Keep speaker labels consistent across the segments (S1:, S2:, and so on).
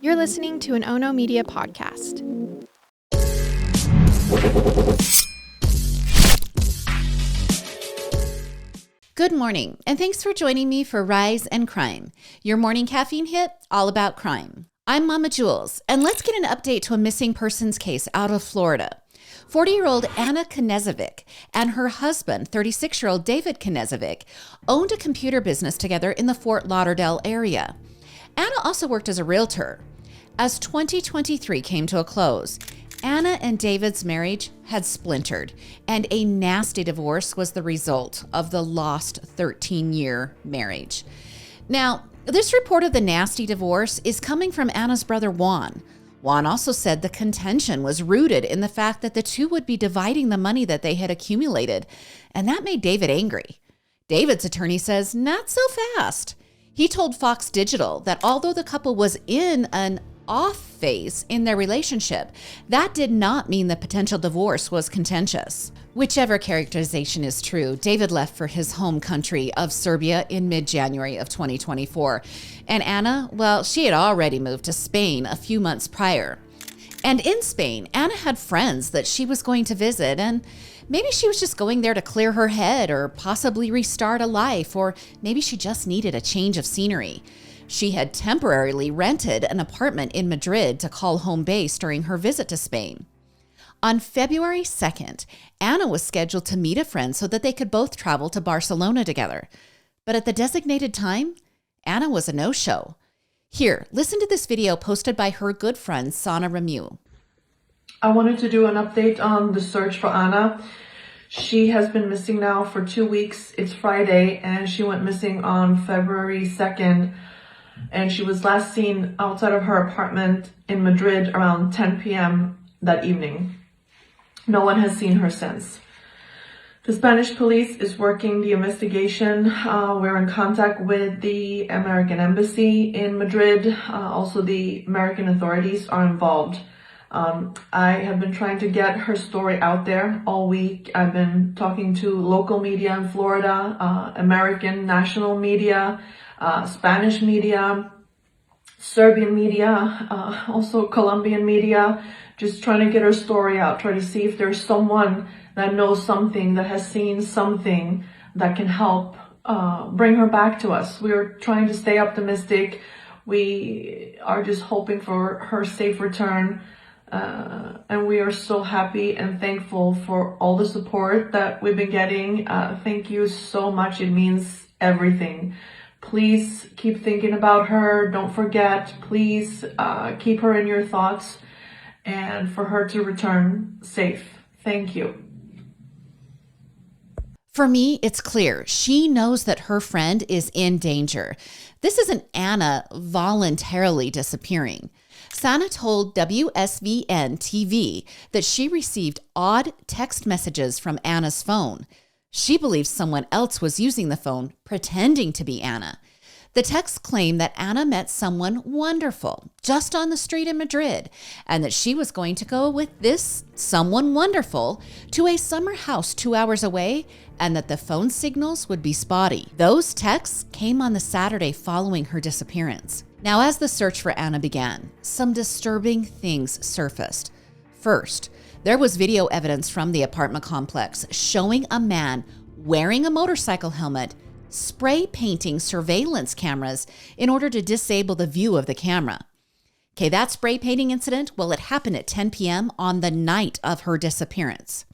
S1: You're listening to an Ono Media podcast.
S2: Good morning, and thanks for joining me for Rise and Crime, your morning caffeine hit all about crime. I'm Mama Jules, and let's get an update to a missing persons case out of Florida. 40-year-old Anna Knezovic and her husband, 36-year-old David Knezovic, owned a computer business together in the Fort Lauderdale area. Anna also worked as a realtor. As 2023 came to a close, Anna and David's marriage had splintered, and a nasty divorce was the result of the lost 13-year marriage. Now, this report of the nasty divorce is coming from Anna's brother Juan. Juan also said the contention was rooted in the fact that the two would be dividing the money that they had accumulated, and that made David angry. David's attorney says, not so fast. He told Fox Digital that although the couple was in an off phase in their relationship, that did not mean the potential divorce was contentious. Whichever characterization is true, David left for his home country of Serbia in mid-January of 2024. And Anna, well, she had already moved to Spain a few months prior. And in Spain, Anna had friends that she was going to visit, and maybe she was just going there to clear her head or possibly restart a life, or maybe she just needed a change of scenery. She had temporarily rented an apartment in Madrid to call home base during her visit to Spain. On February 2nd, Anna was scheduled to meet a friend so that they could both travel to Barcelona together. But at the designated time, Anna was a no-show. Here, listen to this video posted by her good friend, Sana Remu.
S3: I wanted to do an update on the search for Anna. She has been missing now for 2 weeks. It's Friday, and she went missing on February 2nd. And she was last seen outside of her apartment in Madrid around 10 p.m. that evening. No one has seen her since. The Spanish police is working the investigation. We're in contact with the American embassy in Madrid. Also, the American authorities are involved. I have been trying to get her story out there all week. I've been talking to local media in Florida, American national media, Spanish media, Serbian media, also Colombian media, just trying to get her story out, try to see if there's someone that knows something, that has seen something that can help bring her back to us. We're trying to stay optimistic. We are just hoping for her safe return. And we are so happy and thankful for all the support that we've been getting. Thank you so much. It means everything. Please keep thinking about her. Don't forget. Please keep her in your thoughts and for her to return safe. Thank you.
S2: For me, it's clear. She knows that her friend is in danger. This isn't Anna voluntarily disappearing. Sana told WSVN TV that she received odd text messages from Anna's phone. She believes someone else was using the phone, pretending to be Anna. The texts claim that Anna met someone wonderful just on the street in Madrid, and that she was going to go with this someone wonderful to a summer house 2 hours away, and that the phone signals would be spotty. Those texts came on the Saturday following her disappearance. Now, as the search for Anna began, some disturbing things surfaced. First, there was video evidence from the apartment complex showing a man wearing a motorcycle helmet spray painting surveillance cameras in order to disable the view of the camera. Okay, that spray painting incident, well, it happened at 10 p.m. on the night of her disappearance.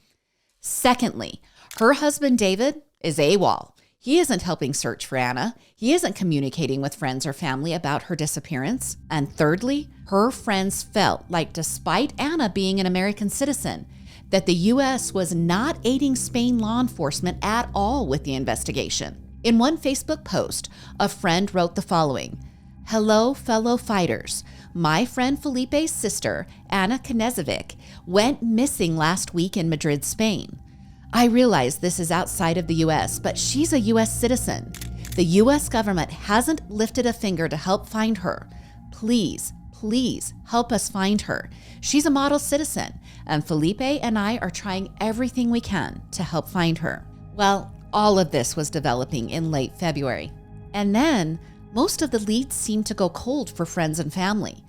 S2: Secondly, her husband David is AWOL. He isn't helping search for Anna. He isn't communicating with friends or family about her disappearance. And thirdly, her friends felt like despite Anna being an American citizen, that the U.S. was not aiding Spain law enforcement at all with the investigation. In one Facebook post, a friend wrote the following: "Hello, fellow fighters. My friend Felipe's sister, Anna Knezovic, went missing last week in Madrid, Spain. I realize this is outside of the U.S., but she's a U.S. citizen. The U.S. government hasn't lifted a finger to help find her. Please, please help us find her. She's a model citizen, and Felipe and I are trying everything we can to help find her." Well, all of this was developing in late February. And then most of the leads seemed to go cold for friends and family.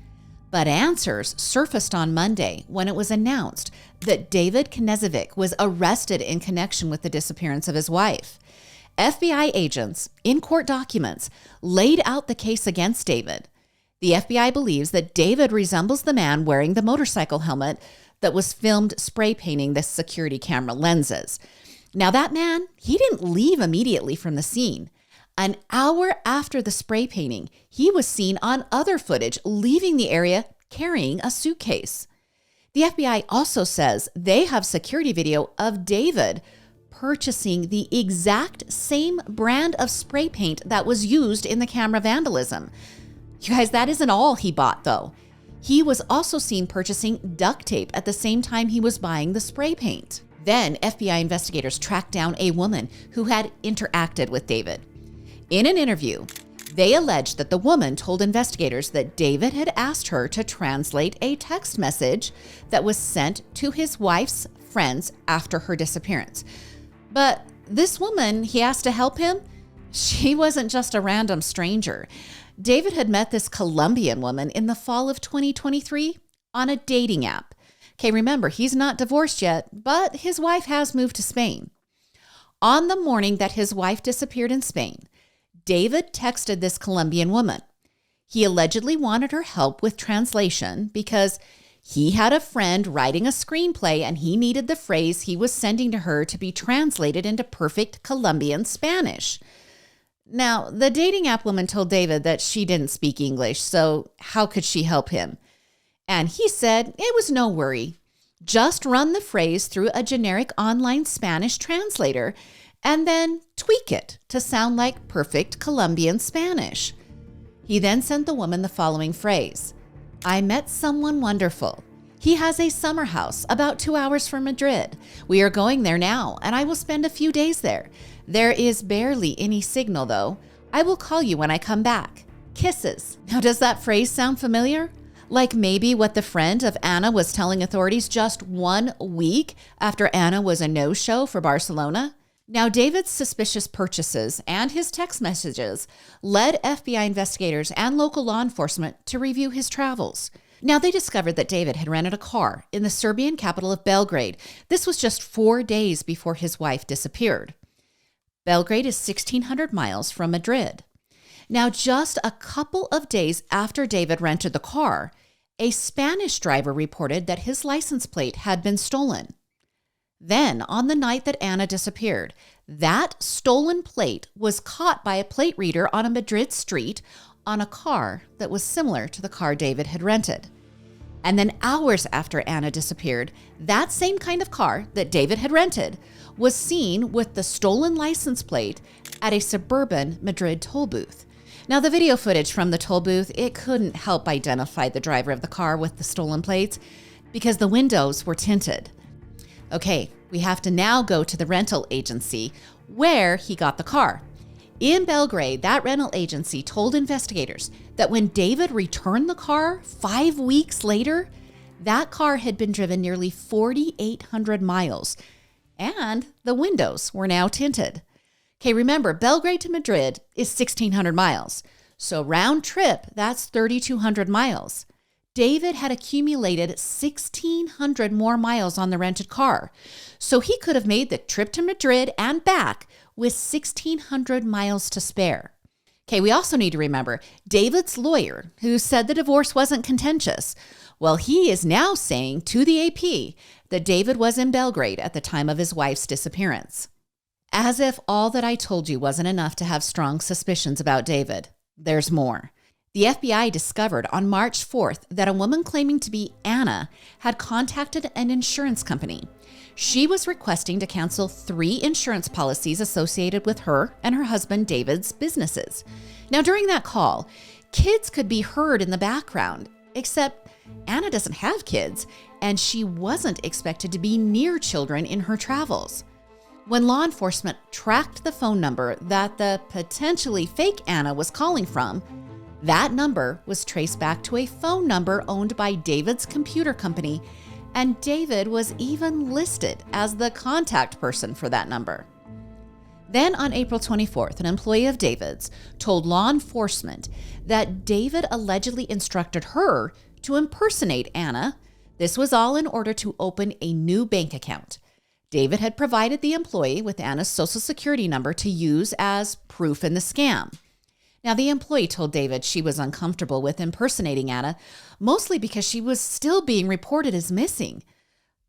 S2: But answers surfaced on Monday when it was announced that David Knezevic was arrested in connection with the disappearance of his wife. FBI agents, in court documents, laid out the case against David. The FBI believes that David resembles the man wearing the motorcycle helmet that was filmed spray painting the security camera lenses. Now, that man, he didn't leave immediately from the scene. An hour after the spray painting, he was seen on other footage leaving the area carrying a suitcase. The FBI also says they have security video of David purchasing the exact same brand of spray paint that was used in the camera vandalism. You guys, that isn't all he bought, though. He was also seen purchasing duct tape at the same time he was buying the spray paint. Then FBI investigators tracked down a woman who had interacted with David. In an interview, they alleged that the woman told investigators that David had asked her to translate a text message that was sent to his wife's friends after her disappearance. But this woman he asked to help him, she wasn't just a random stranger. David had met this Colombian woman in the fall of 2023 on a dating app. Okay, remember, he's not divorced yet, but his wife has moved to Spain. On the morning that his wife disappeared in Spain, David texted this Colombian woman. He allegedly wanted her help with translation because he had a friend writing a screenplay and he needed the phrase he was sending to her to be translated into perfect Colombian Spanish. Now, the dating app woman told David that she didn't speak English, so how could she help him? And he said it was no worry. Just run the phrase through a generic online Spanish translator and then tweak it to sound like perfect Colombian Spanish. He then sent the woman the following phrase: I met someone wonderful. He has a summer house about 2 hours from Madrid. We are going there now, and I will spend a few days there. There is barely any signal, though. I will call you when I come back. Kisses. Now, does that phrase sound familiar? Like maybe what the friend of Anna was telling authorities just 1 week after Anna was a no-show for Barcelona? Now, David's suspicious purchases and his text messages led FBI investigators and local law enforcement to review his travels. Now, they discovered that David had rented a car in the Serbian capital of Belgrade. This was just 4 days before his wife disappeared. Belgrade is 1,600 miles from Madrid. Now, just a couple of days after David rented the car, a Spanish driver reported that his license plate had been stolen. Then, on the night that Anna disappeared, that stolen plate was caught by a plate reader on a Madrid street on a car that was similar to the car David had rented. And then hours after Anna disappeared, that same kind of car that David had rented was seen with the stolen license plate at a suburban Madrid toll booth. Now, the video footage from the toll booth, it couldn't help identify the driver of the car with the stolen plates because the windows were tinted. Okay, we have to now go to the rental agency where he got the car. In Belgrade, that rental agency told investigators that when David returned the car 5 weeks later, that car had been driven nearly 4,800 miles and the windows were now tinted. Okay, remember, Belgrade to Madrid is 1,600 miles. So round trip, that's 3,200 miles. David had accumulated 1,600 more miles on the rented car. So he could have made the trip to Madrid and back with 1,600 miles to spare. Okay, we also need to remember David's lawyer, who said the divorce wasn't contentious. Well, he is now saying to the AP that David was in Belgrade at the time of his wife's disappearance. As if all that I told you wasn't enough to have strong suspicions about David, there's more. The FBI discovered on March 4th that a woman claiming to be Anna had contacted an insurance company. She was requesting to cancel 3 insurance policies associated with her and her husband David's businesses. Now, during that call, kids could be heard in the background, except Anna doesn't have kids, and she wasn't expected to be near children in her travels. When law enforcement tracked the phone number that the potentially fake Anna was calling from, that number was traced back to a phone number owned by David's computer company, and David was even listed as the contact person for that number. Then on April 24th, an employee of David's told law enforcement that David allegedly instructed her to impersonate Anna. This was all in order to open a new bank account. David had provided the employee with Anna's social security number to use as proof in the scam. Now, the employee told David she was uncomfortable with impersonating Anna, mostly because she was still being reported as missing.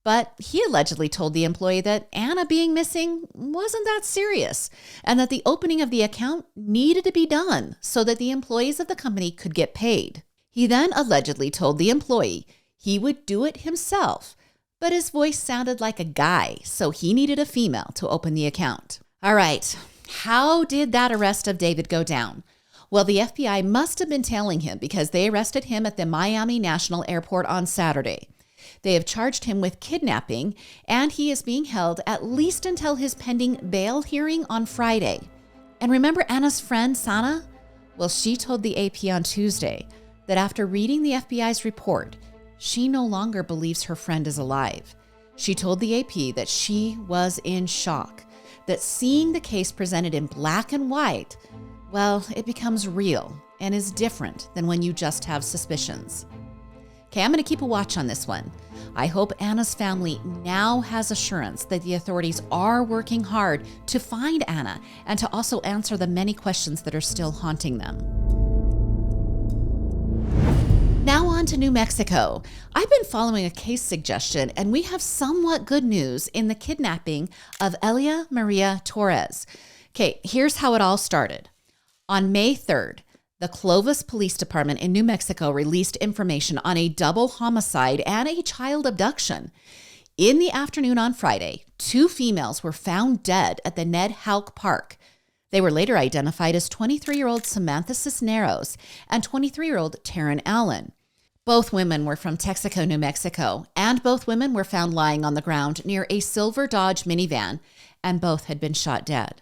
S2: But he allegedly told the employee that Anna being missing wasn't that serious, and that the opening of the account needed to be done so that the employees of the company could get paid. He then allegedly told the employee he would do it himself, but his voice sounded like a guy, so he needed a female to open the account. All right, how did that arrest of David go down? Well, the FBI must have been tailing him because they arrested him at the Miami National Airport on Saturday. They have charged him with kidnapping, and he is being held at least until his pending bail hearing on Friday. And remember Anna's friend, Sana? Well, she told the AP on Tuesday that after reading the FBI's report, she no longer believes her friend is alive. She told the AP that she was in shock, that seeing the case presented in black and white, well, it becomes real and is different than when you just have suspicions. Okay, I'm going to keep a watch on this one. I hope Anna's family now has assurance that the authorities are working hard to find Anna and to also answer the many questions that are still haunting them. Now on to New Mexico. I've been following a case suggestion, and we have somewhat good news in the kidnapping of Eleia Maria Torres. Okay, here's how it all started. On May 3rd, the Clovis Police Department in New Mexico released information on a double homicide and a child abduction. In the afternoon on Friday, 2 females were found dead at the Ned Hauk Park. They were later identified as 23-year-old Samantha Cisneros and 23-year-old Taryn Allen. Both women were from Texaco, New Mexico, and both women were found lying on the ground near a silver Dodge minivan, and both had been shot dead.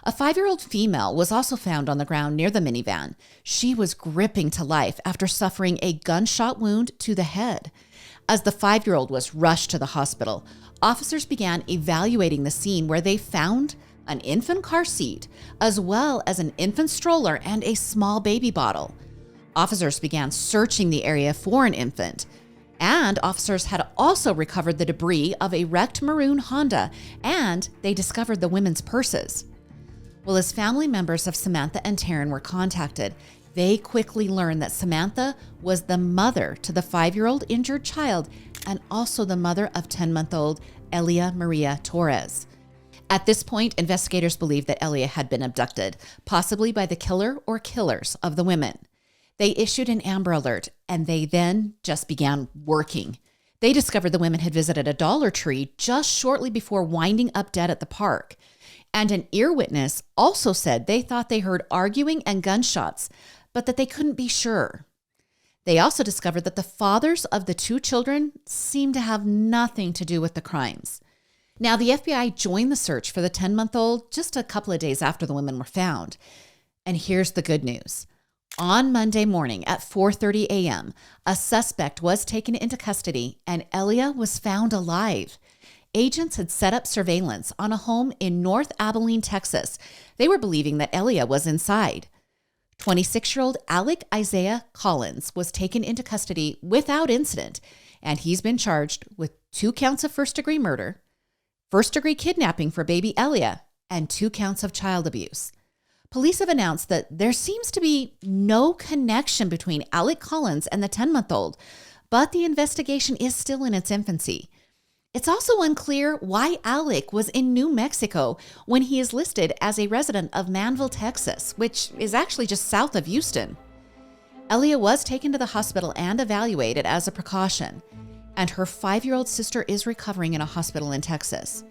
S2: A 5-year-old female was also found on the ground near the minivan. She was gripping to life after suffering a gunshot wound to the head. As the 5-year-old was rushed to the hospital, officers began evaluating the scene where they found an infant car seat, as well as an infant stroller and a small baby bottle. Officers began searching the area for an infant, and officers had also recovered the debris of a wrecked maroon Honda, and they discovered the women's purses. Well, as family members of Samantha and Taryn were contacted, they quickly learned that Samantha was the mother to the 5-year-old injured child and also the mother of 10-month-old Eleia Maria Torres. At this point, investigators believed that Eleia had been abducted, possibly by the killer or killers of the women. They issued an Amber Alert, and they then just began working. They discovered the women had visited a Dollar Tree just shortly before winding up dead at the park. And an ear witness also said they thought they heard arguing and gunshots, but that they couldn't be sure. They also discovered that the fathers of the 2 children seemed to have nothing to do with the crimes. Now, the FBI joined the search for the 10-month-old just a couple of days after the women were found. And here's the good news. On Monday morning at 4:30 a.m., a suspect was taken into custody and Eleia was found alive. Agents had set up surveillance on a home in North Abilene, Texas. They were believing that Eleia was inside. 26-year-old Alec Isaiah Collins was taken into custody without incident, and he's been charged with 2 counts of first-degree murder, first-degree kidnapping for baby Eleia, and 2 counts of child abuse. Police have announced that there seems to be no connection between Alec Collins and the 10-month-old, but the investigation is still in its infancy. It's also unclear why Alec was in New Mexico when he is listed as a resident of Manville, Texas, which is actually just south of Houston. Eleia was taken to the hospital and evaluated as a precaution, and her 5-year-old sister is recovering in a hospital in Texas.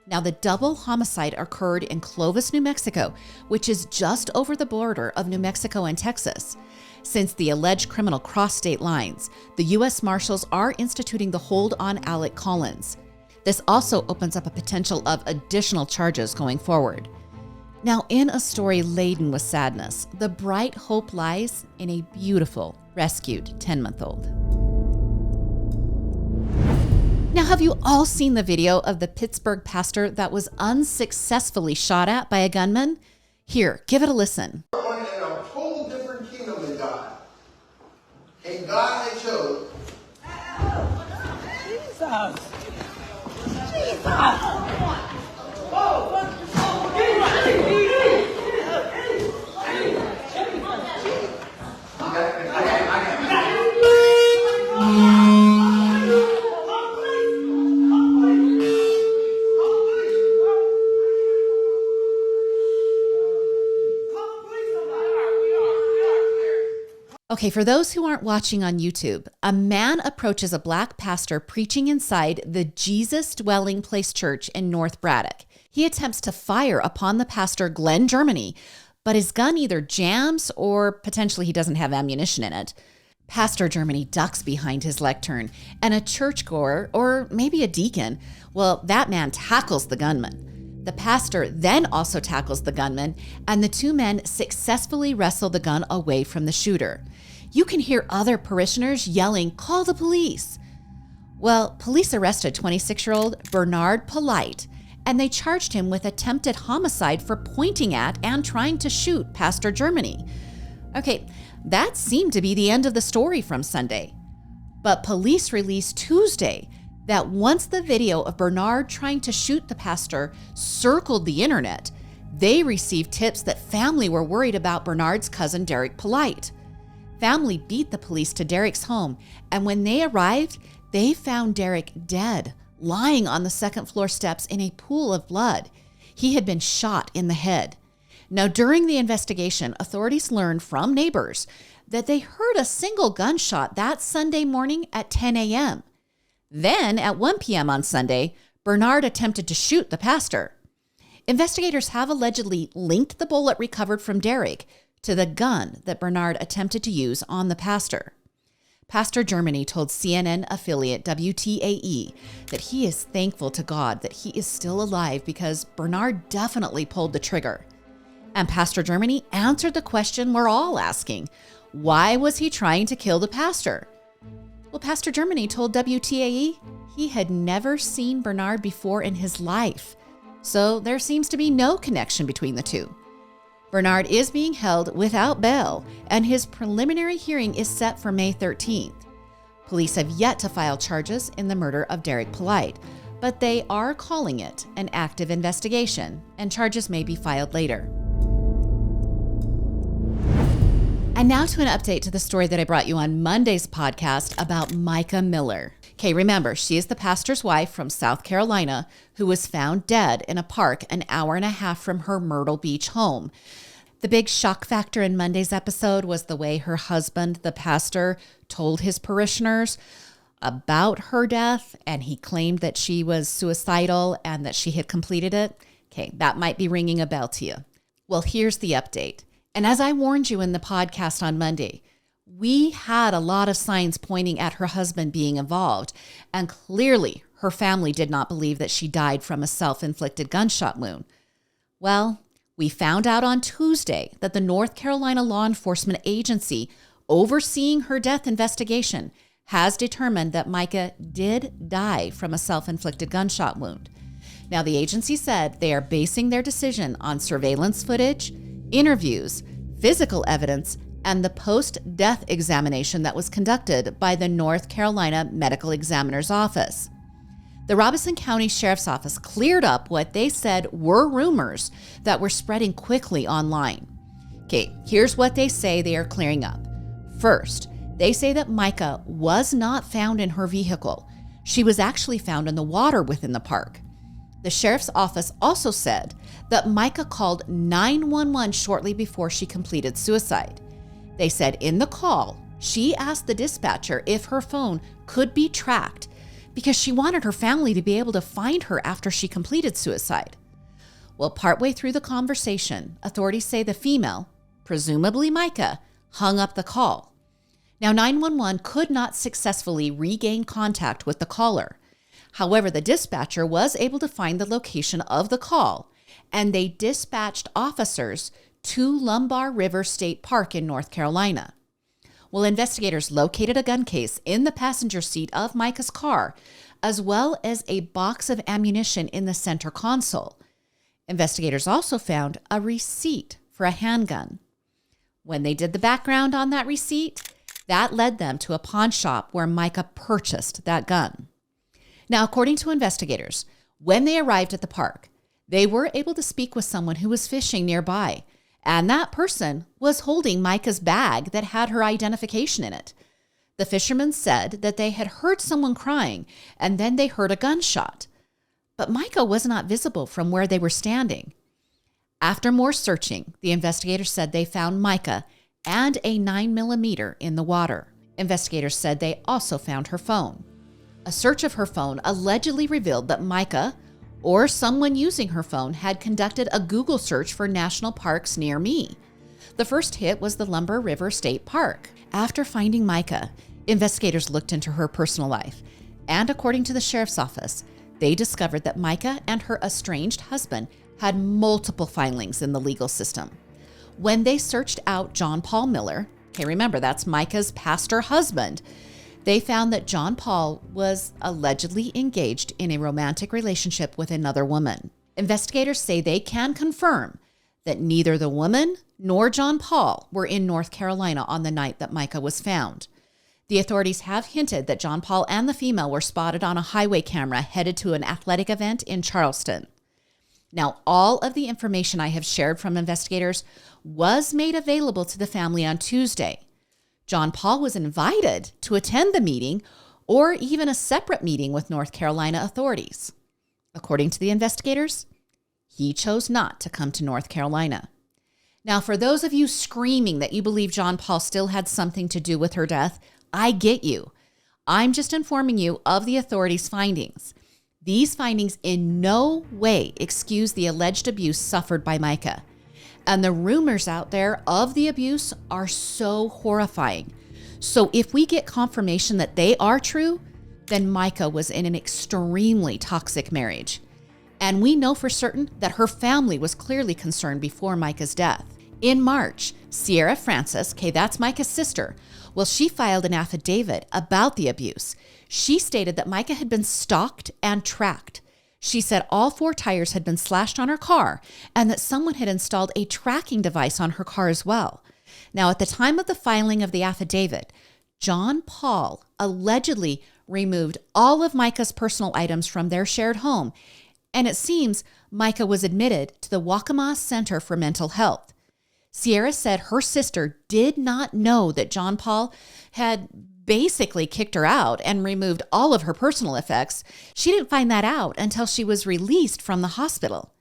S2: Now, the double homicide occurred in Clovis, New Mexico, which is just over the border of New Mexico and Texas. Since the alleged criminal crossed state lines, the U.S. Marshals are instituting the hold on Alec Collins. This also opens up a potential of additional charges going forward. Now, in a story laden with sadness, the bright hope lies in a beautiful, rescued 10-month-old. Now, have you all seen the video of the Pittsburgh Pastor that was unsuccessfully shot at by a gunman? Here, give it a listen.
S4: We're in a whole different kingdom than God. And God had chose
S2: Okay, for those who aren't watching on YouTube, a man approaches a black pastor preaching inside the Jesus Dwelling Place Church in North Braddock. He attempts to fire upon the pastor, Glenn Germany, but his gun either jams or potentially he doesn't have ammunition in it. Pastor Germany ducks behind his lectern, and a churchgoer, or maybe a deacon, well, that man tackles the gunman. The pastor then also tackles the gunman, and the two men successfully wrestle the gun away from the shooter. You can hear other parishioners yelling, "Call the police." Well, police arrested 26-year-old Bernard Polite, and they charged him with attempted homicide for pointing at and trying to shoot Pastor Germany. Okay, that seemed to be the end of the story from Sunday. But police released Tuesday that once the video of Bernard trying to shoot the pastor circled the internet, they received tips that family were worried about Bernard's cousin Derek Polite. Family beat the police to Derek's home, and when they arrived, they found Derek dead, lying on the second floor steps in a pool of blood. He had been shot in the head. Now, during the investigation, authorities learned from neighbors that they heard a single gunshot that Sunday morning at 10 a.m. Then, at 1 p.m. on Sunday, Bernard attempted to shoot the pastor. Investigators have allegedly linked the bullet recovered from Derek to the gun that Bernard attempted to use on the pastor. Pastor Germany told CNN affiliate WTAE that he is thankful to God that he is still alive because Bernard definitely pulled the trigger. And Pastor Germany answered the question we're all asking: why was he trying to kill the pastor? Well, Pastor Germany told WTAE he had never seen Bernard before in his life, so there seems to be no connection between the two. Bernard is being held without bail, and his preliminary hearing is set for May 13th. Police have yet to file charges in the murder of Derek Polite, but they are calling it an active investigation, and charges may be filed later. And now to an update to the story that I brought you on Monday's podcast about Mica Miller. Okay, remember, she is the pastor's wife from South Carolina who was found dead in a park an hour and a half from her Myrtle Beach home. The big shock factor in Monday's episode was the way her husband, the pastor, told his parishioners about her death, and he claimed that she was suicidal and that she had completed it. Okay, that might be ringing a bell to you. Well, here's the update. And as I warned you in the podcast on Monday, we had a lot of signs pointing at her husband being involved, and clearly her family did not believe that she died from a self-inflicted gunshot wound. Well, we found out on Tuesday that the North Carolina law enforcement agency overseeing her death investigation has determined that Micah did die from a self-inflicted gunshot wound. Now, the agency said they are basing their decision on surveillance footage, interviews, physical evidence, and the post-death examination that was conducted by the North Carolina Medical Examiner's Office. The Robeson County Sheriff's Office cleared up what they said were rumors that were spreading quickly online. Okay, here's what they say they are clearing up. First, they say that Micah was not found in her vehicle. She was actually found in the water within the park. The sheriff's office also said that Micah called 911 shortly before she completed suicide. They said in the call, she asked the dispatcher if her phone could be tracked because she wanted her family to be able to find her after she completed suicide. Well, partway through the conversation, authorities say the female, presumably Micah, hung up the call. Now, 911 could not successfully regain contact with the caller. However, the dispatcher was able to find the location of the call, and they dispatched officers to Lumbar River State Park in North Carolina. Well, investigators located a gun case in the passenger seat of Micah's car, as well as a box of ammunition in the center console. Investigators also found a receipt for a handgun. When they did the background on that receipt, that led them to a pawn shop where Micah purchased that gun. Now, according to investigators, when they arrived at the park, they were able to speak with someone who was fishing nearby, and that person was holding Micah's bag that had her identification in it. The fishermen said that they had heard someone crying, and then they heard a gunshot. But Micah was not visible from where they were standing. After more searching, the investigators said they found Micah and a 9mm in the water. Investigators said they also found her phone. A search of her phone allegedly revealed that Micah, or someone using her phone, had conducted a Google search for national parks near me. The first hit was the Lumber River State Park. After finding Micah, investigators looked into her personal life, and according to the sheriff's office, they discovered that Micah and her estranged husband had multiple filings in the legal system. When they searched out John Paul Miller, okay, remember that's Micah's pastor husband, they found that John Paul was allegedly engaged in a romantic relationship with another woman. Investigators say they can confirm that neither the woman nor John Paul were in North Carolina on the night that Micah was found. The authorities have hinted that John Paul and the female were spotted on a highway camera headed to an athletic event in Charleston. Now, all of the information I have shared from investigators was made available to the family on Tuesday. John Paul was invited to attend the meeting or even a separate meeting with North Carolina authorities. According to the investigators, he chose not to come to North Carolina. Now, for those of you screaming that you believe John Paul still had something to do with her death, I get you. I'm just informing you of the authorities' findings. These findings in no way excuse the alleged abuse suffered by Micah. And the rumors out there of the abuse are so horrifying. So if we get confirmation that they are true, then Micah was in an extremely toxic marriage. And we know for certain that her family was clearly concerned before Micah's death. In March, Sierra Francis, okay, that's Micah's sister, well, she filed an affidavit about the abuse. She stated that Micah had been stalked and tracked. She said all 4 tires had been slashed on her car and that someone had installed a tracking device on her car as well. Now, at the time of the filing of the affidavit, John Paul allegedly removed all of Micah's personal items from their shared home, and it seems Micah was admitted to the Waccamaw Center for Mental Health. Sierra said her sister did not know that John Paul had basically kicked her out and removed all of her personal effects. She didn't find that out until she was released from the hospital.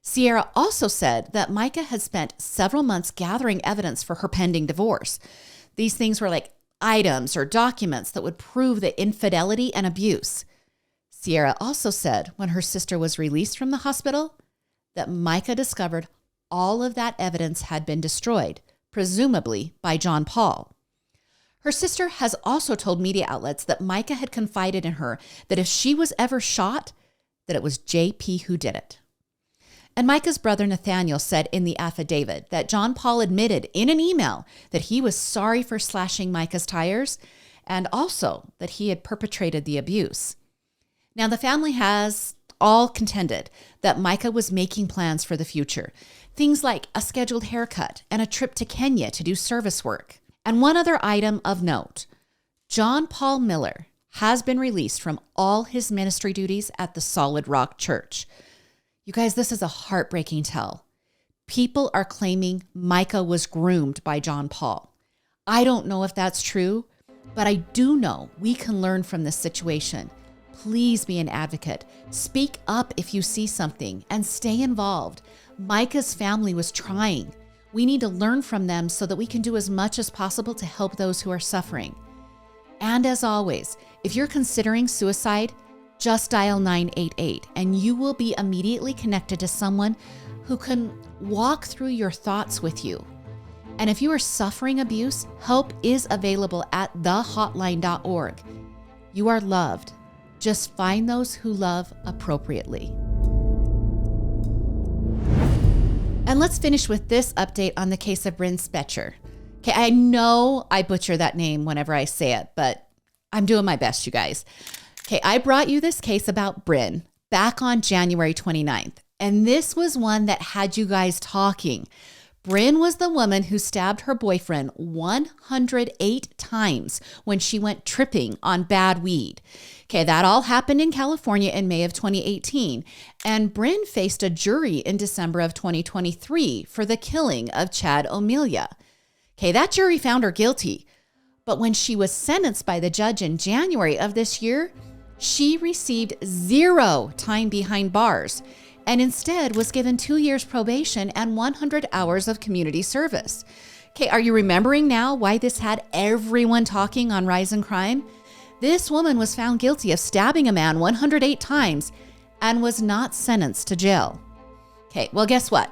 S2: Sierra also said that Micah had spent several months gathering evidence for her pending divorce. These things were like items or documents that would prove the infidelity and abuse. Sierra also said when her sister was released from the hospital that Micah discovered all of that evidence had been destroyed, presumably by John Paul. Her sister has also told media outlets that Micah had confided in her that if she was ever shot, that it was JP who did it. And Micah's brother Nathaniel said in the affidavit that John Paul admitted in an email that he was sorry for slashing Micah's tires and also that he had perpetrated the abuse. Now, the family has all contended that Micah was making plans for the future, things like a scheduled haircut and a trip to Kenya to do service work. And one other item of note, John Paul Miller has been released from all his ministry duties at the Solid Rock Church. You guys, this is a heartbreaking tale. People are claiming Micah was groomed by John Paul. I don't know if that's true, but I do know we can learn from this situation. Please be an advocate. Speak up if you see something and stay involved. Micah's family was trying. We need to learn from them so that we can do as much as possible to help those who are suffering. And as always, if you're considering suicide, just dial 988 and you will be immediately connected to someone who can walk through your thoughts with you. And if you are suffering abuse, help is available at thehotline.org. You are loved. Just find those who love appropriately. And let's finish with this update on the case of Brin. Okay, I know I butcher that name whenever I say it, but I'm doing my best, you guys. Okay, I brought you this case about Brin back on January 29th, and this was one that had you guys talking. Brin was the woman who stabbed her boyfriend 108 times when she went tripping on bad weed. Okay, that all happened in California in May of 2018, and Brin faced a jury in December of 2023 for the killing of Chad O'Melia. Okay, that jury found her guilty, but when she was sentenced by the judge in January of this year, she received 0 time behind bars and instead was given 2 years probation and 100 hours of community service. Okay, are you remembering now why this had everyone talking on Rise in Crime? This woman was found guilty of stabbing a man 108 times and was not sentenced to jail. Okay, well, guess what?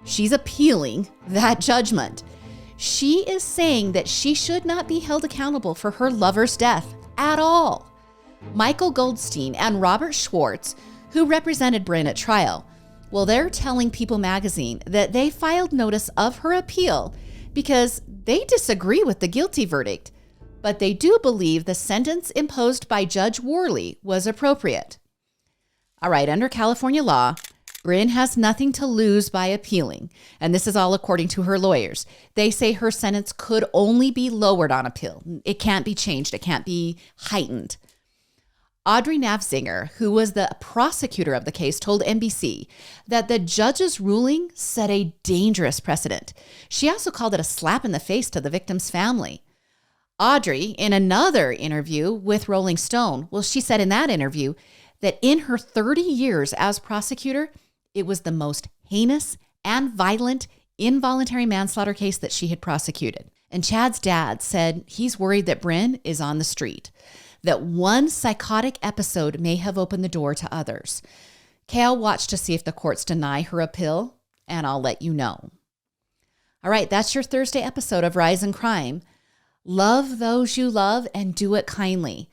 S2: She's appealing that judgment. She is saying that she should not be held accountable for her lover's death at all. Michael Goldstein and Robert Schwartz, who represented Brin at trial, well, they're telling People magazine that they filed notice of her appeal because they disagree with the guilty verdict, but they do believe the sentence imposed by Judge Worley was appropriate. All right, under California law, Brin has nothing to lose by appealing, and this is all according to her lawyers. They say her sentence could only be lowered on appeal. It can't be changed. It can't be heightened. Audrey Navzinger, who was the prosecutor of the case, told NBC that the judge's ruling set a dangerous precedent. She also called it a slap in the face to the victim's family. Audrey, in another interview with Rolling Stone, well, she said in that interview that in her 30 years as prosecutor, it was the most heinous and violent involuntary manslaughter case that she had prosecuted. And Chad's dad said he's worried that Brin is on the street, that one psychotic episode may have opened the door to others. I'll watch to see if the courts deny her appeal, and I'll let you know. All right, that's your Thursday episode of Rise in Crime. Love those you love and do it kindly.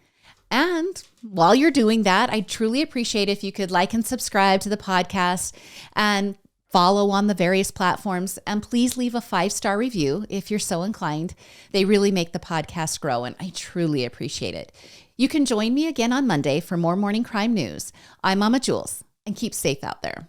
S2: And while you're doing that, I'd truly appreciate if you could like and subscribe to the podcast and follow on the various platforms, and please leave a 5-star review if you're so inclined. They really make the podcast grow, and I truly appreciate it. You can join me again on Monday for more morning crime news. I'm Mama Jules, and keep safe out there.